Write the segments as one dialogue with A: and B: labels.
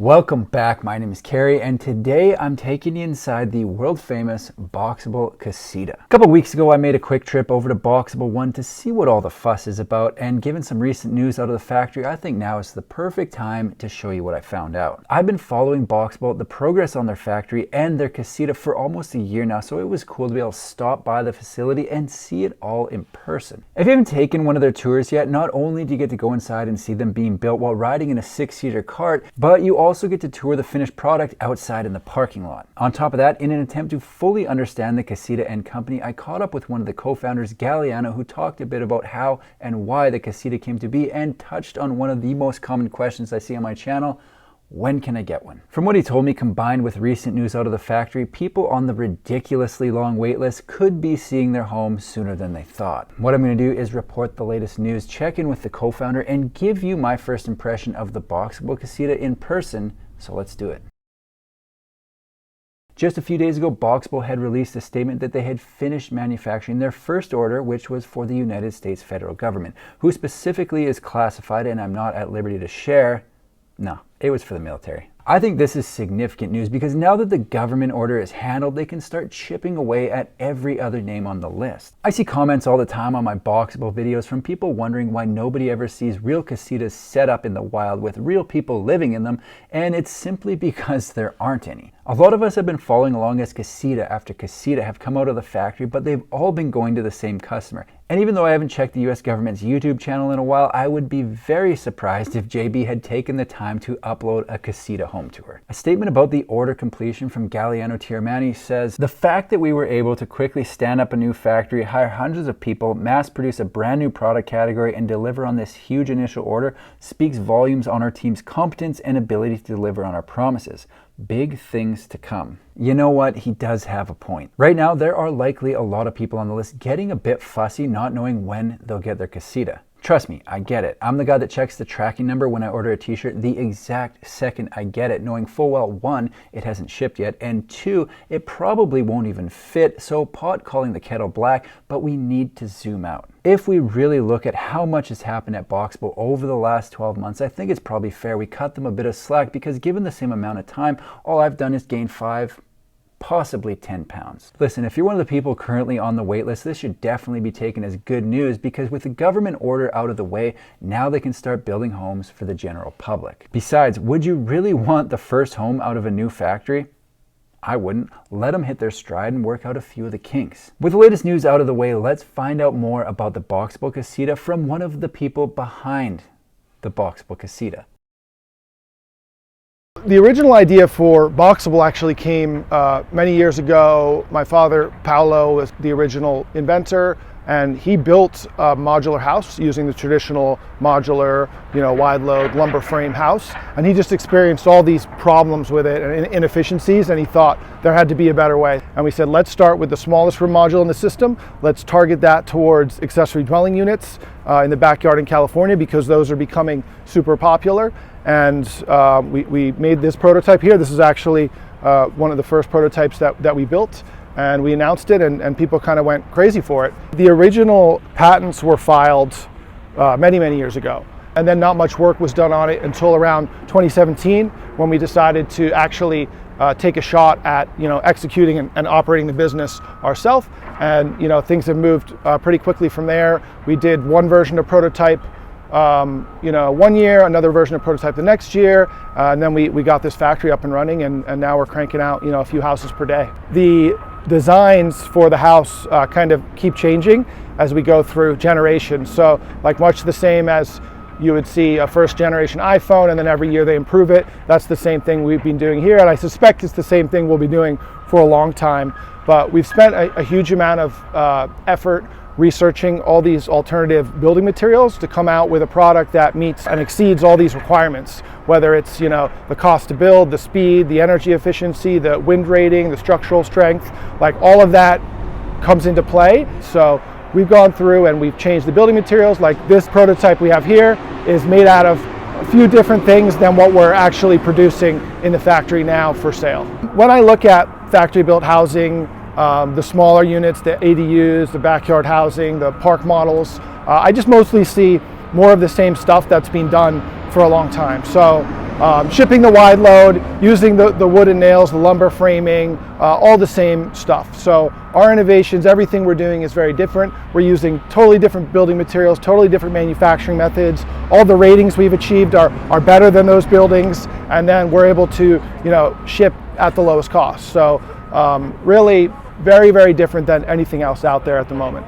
A: Welcome back, my name is Carrie, and today I'm taking you inside the world famous Boxabl Casita. A couple weeks ago I made a quick trip over to Boxabl 1 to see what all the fuss is about, and given some recent news out of the factory, I think now is the perfect time to show you what I found out. I've been following Boxabl, the progress on their factory and their Casita for almost a year now, so it was cool to be able to stop by the facility and see it all in person. If you haven't taken one of their tours yet, not only do you get to go inside and see them being built while riding in a 6-seater cart, but you also get to tour the finished product outside in the parking lot. On top of that, in an attempt to fully understand the Casita and company, I caught up with one of the co-founders, Galliano, who talked a bit about how and why the Casita came to be and touched on one of the most common questions I see on my channel: when can I get one? From what he told me, combined with recent news out of the factory, people on the ridiculously long wait list could be seeing their home sooner than they thought. What I'm going to do is report the latest news, check in with the co-founder, and give you my first impression of the Boxabl Casita in person. So let's do it. Just a few days ago, Boxabl had released a statement that they had finished manufacturing their first order, which was for the United States federal government. Who specifically is classified and I'm not at liberty to share? No, it was for the military. I think this is significant news because now that the government order is handled, they can start chipping away at every other name on the list. I see comments all the time on my Boxabl videos from people wondering why nobody ever sees real casitas set up in the wild with real people living in them, and it's simply because there aren't any. A lot of us have been following along as casita after casita have come out of the factory, but they've all been going to the same customer. And even though I haven't checked the US government's YouTube channel in a while, I would be very surprised if JB had taken the time to upload a casita home tour. A statement about the order completion from Galliano Tiramani says, "The fact that we were able to quickly stand up a new factory, hire hundreds of people, mass produce a brand new product category, and deliver on this huge initial order speaks volumes on our team's competence and ability to deliver on our promises. Big things to come." You know what? He does have a point. Right now, there are likely a lot of people on the list getting a bit fussy, not knowing when they'll get their casita. Trust me, I get it. I'm the guy that checks the tracking number when I order a t-shirt the exact second I get it, knowing full well, 1, it hasn't shipped yet, and 2, it probably won't even fit, so pot calling the kettle black, but we need to zoom out. If we really look at how much has happened at Boxabl over the last 12 months, I think it's probably fair we cut them a bit of slack because given the same amount of time, all I've done is gain 5, possibly 10 pounds. Listen, if you're one of the people currently on the wait list, this should definitely be taken as good news because with the government order out of the way, now they can start building homes for the general public. Besides, would you really want the first home out of a new factory? I wouldn't. Let them hit their stride and work out a few of the kinks. With the latest news out of the way, let's find out more about the Boxabl Casita from one of the people behind the Boxabl Casita.
B: The original idea for Boxabl actually came many years ago. My father, Paolo, was the original inventor, and he built a modular house using the traditional modular, wide load lumber frame house. And he just experienced all these problems with it and inefficiencies, and he thought there had to be a better way. And we said, let's start with the smallest room module in the system. Let's target that towards accessory dwelling units in the backyard in California because those are becoming super popular. And we made this prototype here. This is actually one of the first prototypes that we built, and we announced it, and people kind of went crazy for it. The original patents were filed many years ago, and then not much work was done on it until around 2017 when we decided to actually take a shot at executing and operating the business ourselves. And things have moved pretty quickly from there. We did one version of prototype 1 year, another version of prototype the next year, and then we got this factory up and running, and now we're cranking out a few houses per day. The designs for the house kind of keep changing as we go through generations. So like much the same as you would see a first generation iPhone, and then every year they improve it. That's the same thing we've been doing here, and I suspect it's the same thing we'll be doing for a long time. But we've spent a huge amount of effort researching all these alternative building materials to come out with a product that meets and exceeds all these requirements, whether it's the cost to build, the speed, the energy efficiency, the wind rating, the structural strength, like all of that comes into play. So we've gone through and we've changed the building materials. Like this prototype we have here is made out of a few different things than what we're actually producing in the factory now for sale. When I look at factory built housing, the smaller units, the ADUs, the backyard housing, the park models, I just mostly see more of the same stuff that's been done for a long time. So shipping the wide load, using the wooden nails, the lumber framing, all the same stuff. So our innovations, everything we're doing is very different. We're using totally different building materials, totally different manufacturing methods. All the ratings we've achieved are better than those buildings, and then we're able to, ship at the lowest cost. So really very, very different than anything else out there at the moment.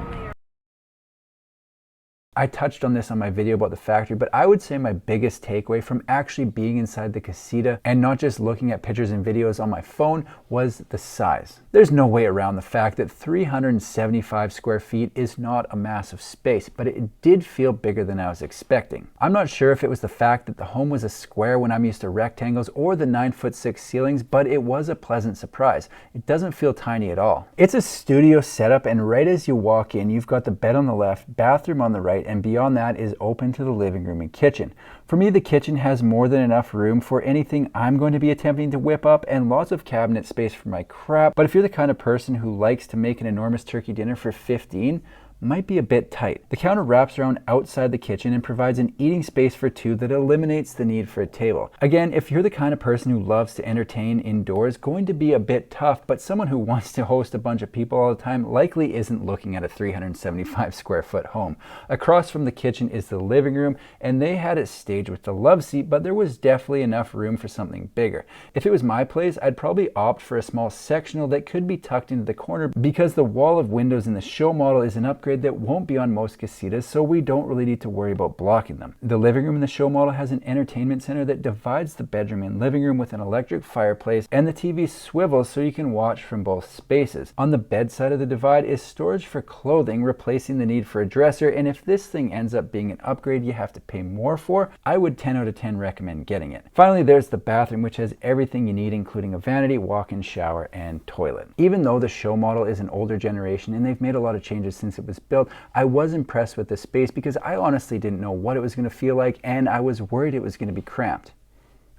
A: I touched on this on my video about the factory, but I would say my biggest takeaway from actually being inside the Casita and not just looking at pictures and videos on my phone was the size. There's no way around the fact that 375 square feet is not a massive space, but it did feel bigger than I was expecting. I'm not sure if it was the fact that the home was a square when I'm used to rectangles or the 9'6" ceilings, but it was a pleasant surprise. It doesn't feel tiny at all. It's a studio setup, and right as you walk in, you've got the bed on the left, bathroom on the right, and beyond that is open to the living room and kitchen. For me, the kitchen has more than enough room for anything I'm going to be attempting to whip up and lots of cabinet space for my crap. But if you're the kind of person who likes to make an enormous turkey dinner for 15, might be a bit tight. The counter wraps around outside the kitchen and provides an eating space for two that eliminates the need for a table. Again, if you're the kind of person who loves to entertain indoors, going to be a bit tough, but someone who wants to host a bunch of people all the time likely isn't looking at a 375 square foot home. Across from the kitchen is the living room, and they had it staged with the love seat, but there was definitely enough room for something bigger. If it was my place, I'd probably opt for a small sectional that could be tucked into the corner because the wall of windows in the show model is an upgrade that won't be on most Casitas, so we don't really need to worry about blocking them. The living room in the show model has an entertainment center that divides the bedroom and living room with an electric fireplace, and the TV swivels so you can watch from both spaces. On the bed side of the divide is storage for clothing, replacing the need for a dresser, and if this thing ends up being an upgrade you have to pay more for, I would 10 out of 10 recommend getting it. Finally, there's the bathroom, which has everything you need, including a vanity, walk-in shower, and toilet. Even though the show model is an older generation and they've made a lot of changes since it was built, I was impressed with the space because I honestly didn't know what it was going to feel like, and I was worried it was going to be cramped.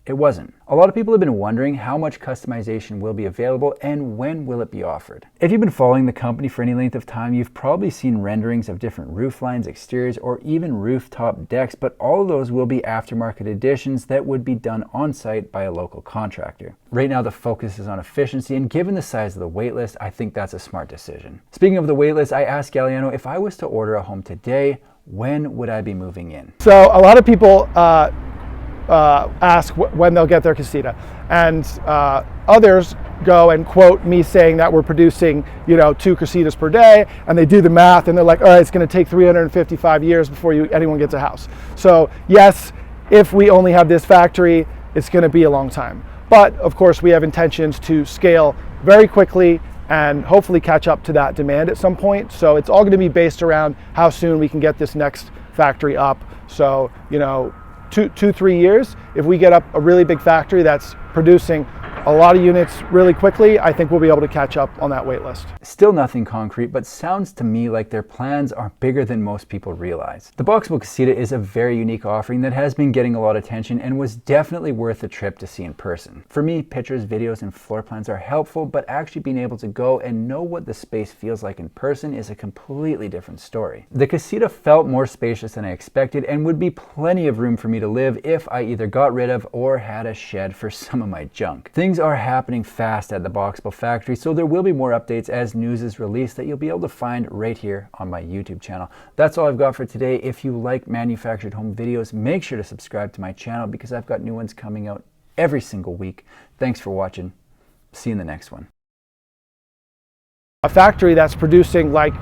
A: It wasn't. A lot of people have been wondering how much customization will be available and when will it be offered. If you've been following the company for any length of time, you've probably seen renderings of different roof lines, exteriors, or even rooftop decks, but all of those will be aftermarket additions that would be done on site by a local contractor. Right now the focus is on efficiency, and given the size of the waitlist, I think that's a smart decision. Speaking of the waitlist, I asked Galliano if I was to order a home today, when would I be moving in?
B: So a lot of people ask when they'll get their Casita, and others go and quote me saying that we're producing 2 Casitas per day, and they do the math and they're like, all right, it's going to take 355 years before anyone gets a house. So yes, if we only have this factory, it's going to be a long time, but of course we have intentions to scale very quickly and hopefully catch up to that demand at some point. So it's all going to be based around how soon we can get this next factory up. So 2-3 years, if we get up a really big factory that's producing a lot of units really quickly, I think we'll be able to catch up on that wait list.
A: Still nothing concrete, but sounds to me like their plans are bigger than most people realize. The Boxabl Casita is a very unique offering that has been getting a lot of attention and was definitely worth a trip to see in person. For me, pictures, videos, and floor plans are helpful, but actually being able to go and know what the space feels like in person is a completely different story. The Casita felt more spacious than I expected and would be plenty of room for me to live if I either got rid of or had a shed for some of my junk. Things are happening fast at the Boxabl factory, so there will be more updates as news is released that you'll be able to find right here on my YouTube channel. That's all I've got for today. If you like manufactured home videos, make sure to subscribe to my channel because I've got new ones coming out every single week. Thanks for watching. See you in the next one.
B: A factory that's producing like,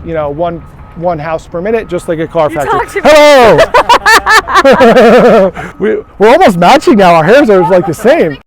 B: one house per minute, just like a car factory.
C: Hello!
B: We're almost matching now. Our hairs are like the same.